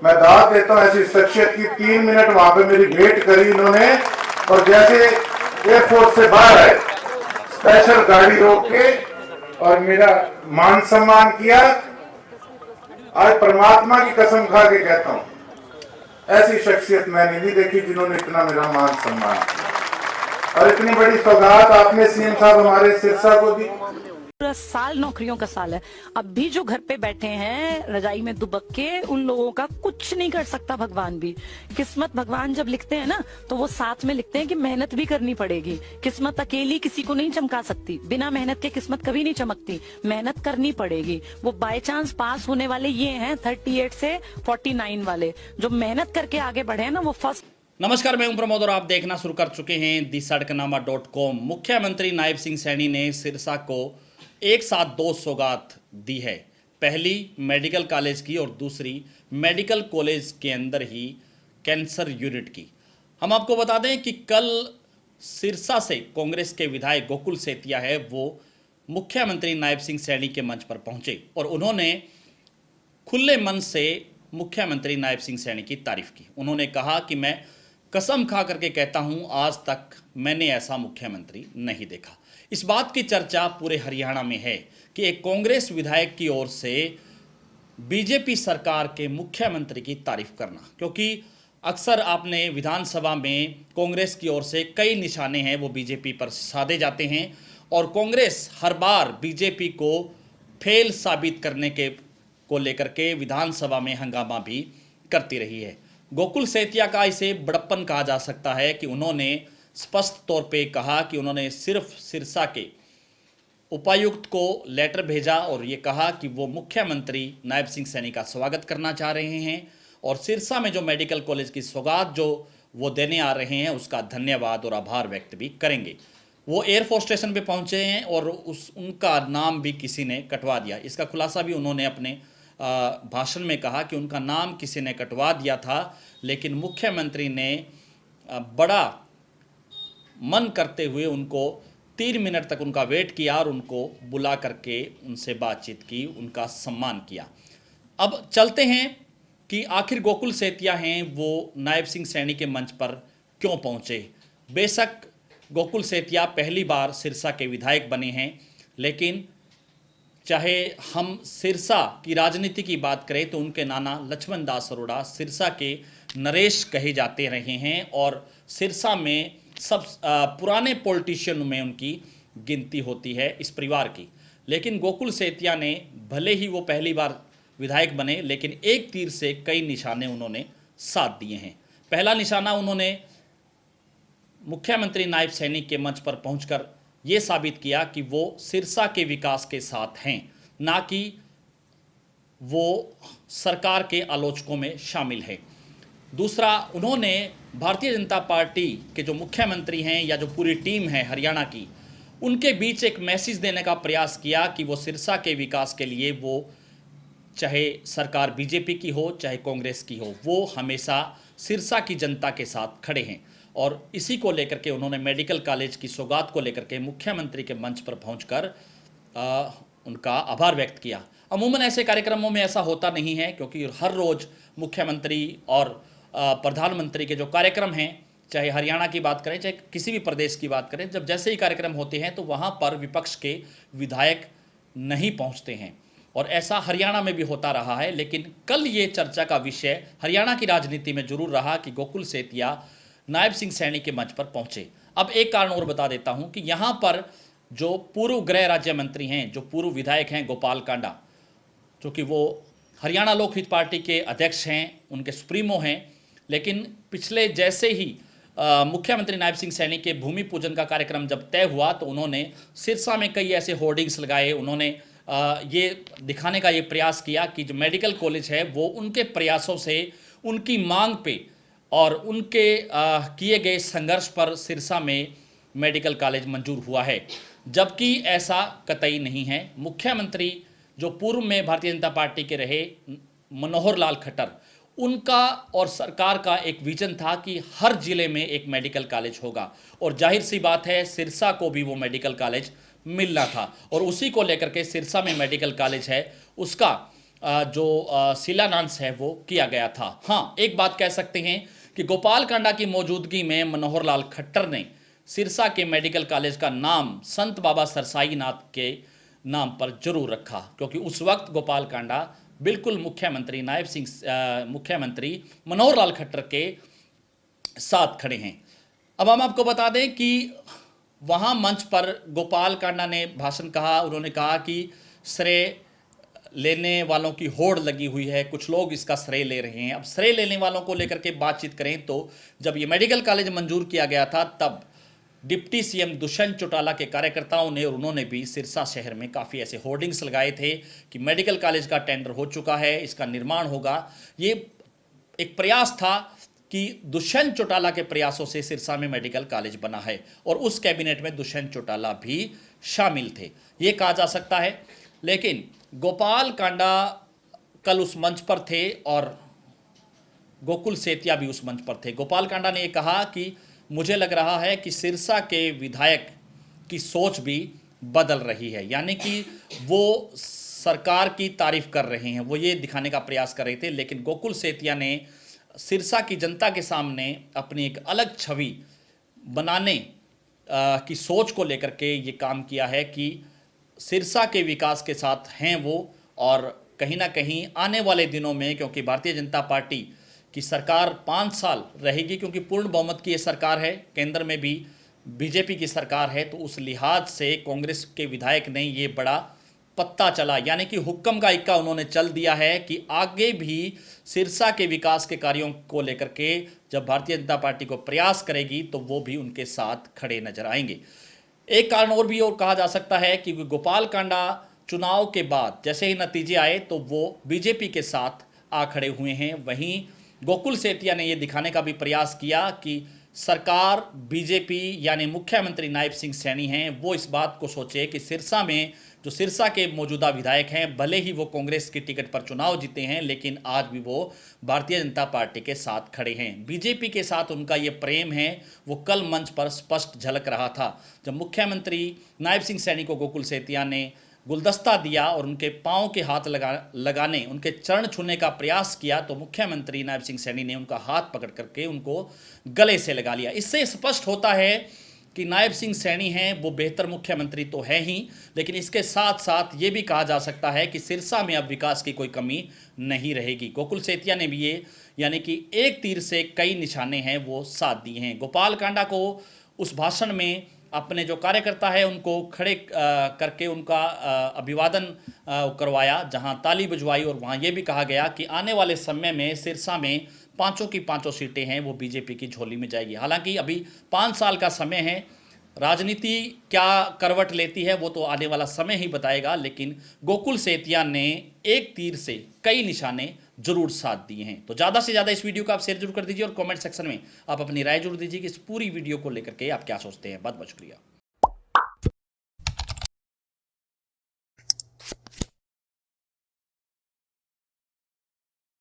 मैं दाद देता हूं ऐसी शख्सियत की। 3 मिनट वहां पे मेरी वेट करी इन्होंने, और जैसे एयरपोर्ट से बाहर आए स्पेशल गाड़ी रोक के और मेरा मान सम्मान किया। आज परमात्मा की कसम खा के कहता हूं, ऐसी शख्सियत मैंने नहीं देखी जिन्होंने इतना मेरा मान सम्मान किया। और इतनी बड़ी सौगात आपने सीएम साहब हमारे सिरसा को दी। पूरा साल नौकरियों का साल है। अब भी जो घर पे बैठे हैं रजाई में दुबक के, उन लोगों का कुछ नहीं कर सकता भगवान भी। किस्मत भगवान जब लिखते हैं ना, तो वो साथ में लिखते हैं कि मेहनत भी करनी पड़ेगी। किस्मत अकेली किसी को नहीं चमका सकती, बिना मेहनत के किस्मत कभी नहीं चमकती। मेहनत करनी पड़ेगी। वो बाय चांस पास होने वाले ये हैं 38 से 49 वाले, जो मेहनत करके आगे बढ़े हैं ना, वो फर्स्ट। नमस्कार, मैं हूं प्रमोद और आप देखना शुरू कर चुके हैं दी-सड़कनामा.com। मुख्यमंत्री नायब सिंह सैनी ने सिरसा को एक साथ दो सौगात दी है। पहली मेडिकल कॉलेज की और दूसरी मेडिकल कॉलेज के अंदर ही कैंसर यूनिट की। हम आपको बता दें कि कल सिरसा से कांग्रेस के विधायक गोकुल सेतिया है, वो मुख्यमंत्री नायब सिंह सैनी के मंच पर पहुंचे और उन्होंने खुले मन से मुख्यमंत्री नायब सिंह सैनी की तारीफ की। उन्होंने कहा कि मैं कसम खा करके कहता हूं, आज तक मैंने ऐसा मुख्यमंत्री नहीं देखा। इस बात की चर्चा पूरे हरियाणा में है कि एक कांग्रेस विधायक की ओर से बीजेपी सरकार के मुख्यमंत्री की तारीफ करना, क्योंकि अक्सर आपने विधानसभा में कांग्रेस की ओर से कई निशाने हैं वो बीजेपी पर साधे जाते हैं और कांग्रेस हर बार बीजेपी को फेल साबित करने के को लेकर के विधानसभा में हंगामा भी करती रही है। गोकुल सेतिया का इसे बड़प्पन कहा जा सकता है कि उन्होंने स्पष्ट तौर पे कहा कि उन्होंने सिर्फ सिरसा के उपायुक्त को लेटर भेजा और ये कहा कि वो मुख्यमंत्री नायब सिंह सैनी का स्वागत करना चाह रहे हैं और सिरसा में जो मेडिकल कॉलेज की सौगात जो वो देने आ रहे हैं उसका धन्यवाद और आभार व्यक्त भी करेंगे। वो एयरफोर्स स्टेशन पे पहुंचे हैं और उनका नाम भी किसी ने कटवा दिया। इसका खुलासा भी उन्होंने अपने भाषण में कहा कि उनका नाम किसी ने कटवा दिया था, लेकिन मुख्यमंत्री ने बड़ा मन करते हुए उनको 3 मिनट तक उनका वेट किया और उनको बुला करके उनसे बातचीत की, उनका सम्मान किया। अब चलते हैं कि आखिर गोकुल सेतिया हैं वो नायब सिंह सैनी के मंच पर क्यों पहुंचे। बेशक गोकुल सेतिया पहली बार सिरसा के विधायक बने हैं, लेकिन चाहे हम सिरसा की राजनीति की बात करें तो उनके नाना लक्ष्मण दास अरोड़ा सिरसा के नरेश कहे जाते रहे हैं और सिरसा में सब पुराने पॉलिटिशियन में उनकी गिनती होती है इस परिवार की। लेकिन गोकुल सेतिया ने भले ही वो पहली बार विधायक बने, लेकिन एक तीर से कई निशाने उन्होंने साध दिए हैं। पहला निशाना उन्होंने मुख्यमंत्री नायब सैनी के मंच पर पहुंचकर ये साबित किया कि वो सिरसा के विकास के साथ हैं, ना कि वो सरकार के आलोचकों में शामिल है। दूसरा, उन्होंने भारतीय जनता पार्टी के जो मुख्यमंत्री हैं या जो पूरी टीम है हरियाणा की, उनके बीच एक मैसेज देने का प्रयास किया कि वो सिरसा के विकास के लिए वो चाहे सरकार बीजेपी की हो चाहे कांग्रेस की हो, वो हमेशा सिरसा की जनता के साथ खड़े हैं। और इसी को लेकर के उन्होंने मेडिकल कॉलेज की सौगात को लेकर के मुख्यमंत्री के मंच पर पहुंचकर उनका आभार व्यक्त किया। अमूमन ऐसे कार्यक्रमों में ऐसा होता नहीं है, क्योंकि हर रोज़ मुख्यमंत्री और प्रधानमंत्री के जो कार्यक्रम हैं, चाहे हरियाणा की बात करें चाहे किसी भी प्रदेश की बात करें, जब जैसे ही कार्यक्रम होते हैं तो वहाँ पर विपक्ष के विधायक नहीं पहुँचते हैं और ऐसा हरियाणा में भी होता रहा है। लेकिन कल ये चर्चा का विषय हरियाणा की राजनीति में जरूर रहा कि गोकुल सेतिया नायब सिंह सैनी के मंच पर पहुंचे। अब एक कारण और बता देता हूं कि यहां पर जो पूर्व गृह राज्य मंत्री हैं, जो पूर्व विधायक हैं गोपाल कांडा, जो कि वो हरियाणा लोकहित पार्टी के अध्यक्ष हैं, उनके सुप्रीमो हैं, लेकिन पिछले जैसे ही मुख्यमंत्री नायब सिंह सैनी के भूमि पूजन का कार्यक्रम जब तय हुआ तो उन्होंने सिरसा में कई ऐसे होर्डिंग्स लगाए। उन्होंने ये दिखाने का ये प्रयास किया कि जो मेडिकल कॉलेज है वो उनके प्रयासों से, उनकी मांग पे और उनके किए गए संघर्ष पर सिरसा में मेडिकल कॉलेज मंजूर हुआ है, जबकि ऐसा कतई नहीं है। मुख्यमंत्री जो पूर्व में भारतीय जनता पार्टी के रहे मनोहर लाल खट्टर, उनका और सरकार का एक विजन था कि हर जिले में एक मेडिकल कॉलेज होगा और जाहिर सी बात है सिरसा को भी वो मेडिकल कॉलेज मिलना था और उसी को लेकर के सिरसा में मेडिकल कॉलेज है उसका जो शिलान्यास है वो किया गया था। हाँ, एक बात कह सकते हैं कि गोपाल कांडा की मौजूदगी में मनोहर लाल खट्टर ने सिरसा के मेडिकल कॉलेज का नाम संत बाबा सरसाई नाथ के नाम पर जरूर रखा, क्योंकि उस वक्त गोपाल कांडा बिल्कुल मुख्यमंत्री मनोहर लाल खट्टर के साथ खड़े हैं। अब हम आपको बता दें कि वहाँ मंच पर गोपाल कांडा ने भाषण कहा। उन्होंने कहा कि श्रेय लेने वालों की होड़ लगी हुई है, कुछ लोग इसका श्रेय ले रहे हैं। अब श्रेय लेने वालों को लेकर के बातचीत करें तो जब ये मेडिकल कॉलेज मंजूर किया गया था तब डिप्टी सीएम दुष्यंत चौटाला के कार्यकर्ताओं ने और उन्होंने भी सिरसा शहर में काफ़ी ऐसे होर्डिंग्स लगाए थे कि मेडिकल कॉलेज का टेंडर हो चुका है, इसका निर्माण होगा। ये एक प्रयास था कि दुष्यंत चौटाला के प्रयासों से सिरसा में मेडिकल कॉलेज बना है और उस कैबिनेट में दुष्यंत चौटाला भी शामिल थे, ये कहा जा सकता है। लेकिन गोपाल कांडा कल उस मंच पर थे और गोकुल सेतिया भी उस मंच पर थे। गोपाल कांडा ने यह कहा कि मुझे लग रहा है कि सिरसा के विधायक की सोच भी बदल रही है, यानी कि वो सरकार की तारीफ कर रहे हैं, वो ये दिखाने का प्रयास कर रहे थे। लेकिन गोकुल सेतिया ने सिरसा की जनता के सामने अपनी एक अलग छवि बनाने की सोच को लेकर के ये काम किया है कि सिरसा के विकास के साथ हैं वो, और कहीं ना कहीं आने वाले दिनों में, क्योंकि भारतीय जनता पार्टी की सरकार 5 साल रहेगी, क्योंकि पूर्ण बहुमत की ये सरकार है, केंद्र में भी बीजेपी की सरकार है, तो उस लिहाज से कांग्रेस के विधायक ने ये बड़ा पत्ता चला, यानी कि हुक्म का इक्का उन्होंने चल दिया है कि आगे भी सिरसा के विकास के कार्यों को लेकर के जब भारतीय जनता पार्टी को प्रयास करेगी तो वो भी उनके साथ खड़े नजर आएंगे। एक कारण और भी और कहा जा सकता है कि गोपाल कांडा चुनाव के बाद जैसे ही नतीजे आए तो वो बीजेपी के साथ आ खड़े हुए हैं। वहीं गोकुल सेतिया ने यह दिखाने का भी प्रयास किया कि सरकार बीजेपी यानी मुख्यमंत्री नायब सिंह सैनी हैं, वो इस बात को सोचे कि सिरसा में जो सिरसा के मौजूदा विधायक हैं, भले ही वो कांग्रेस की टिकट पर चुनाव जीते हैं, लेकिन आज भी वो भारतीय जनता पार्टी के साथ खड़े हैं। बीजेपी के साथ उनका ये प्रेम है वो कल मंच पर स्पष्ट झलक रहा था जब मुख्यमंत्री नायब सिंह सैनी को गोकुल सेतिया ने गुलदस्ता दिया और उनके पाँव के हाथ लगाने, उनके चरण छूने का प्रयास किया, तो मुख्यमंत्री नायब सिंह सैनी ने उनका हाथ पकड़ करके उनको गले से लगा लिया। इससे स्पष्ट होता है कि नायब सिंह सैनी हैं वो बेहतर मुख्यमंत्री तो है ही, लेकिन इसके साथ साथ ये भी कहा जा सकता है कि सिरसा में अब विकास की कोई कमी नहीं रहेगी। गोकुल सेतिया ने भी ये यानी कि एक तीर से कई निशाने हैं वो साध दिए हैं। गोपाल कांडा को उस भाषण में अपने जो कार्यकर्ता है उनको खड़े करके उनका अभिवादन करवाया, जहां ताली बजवाई, और वहां ये भी कहा गया कि आने वाले समय में सिरसा में 5 की 5 सीटें हैं वो बीजेपी की झोली में जाएगी। हालांकि अभी 5 साल का समय है, राजनीति क्या करवट लेती है वो तो आने वाला समय ही बताएगा, लेकिन गोकुल सेतिया ने एक तीर से कई निशाने जरूर साथ दिए हैं। तो ज़्यादा से ज़्यादा इस वीडियो को आप शेयर जरूर कर दीजिए और कमेंट सेक्शन में आप अपनी राय जरूर दीजिए कि इस पूरी वीडियो को लेकर के आप क्या सोचते हैं। बहुत बहुत शुक्रिया।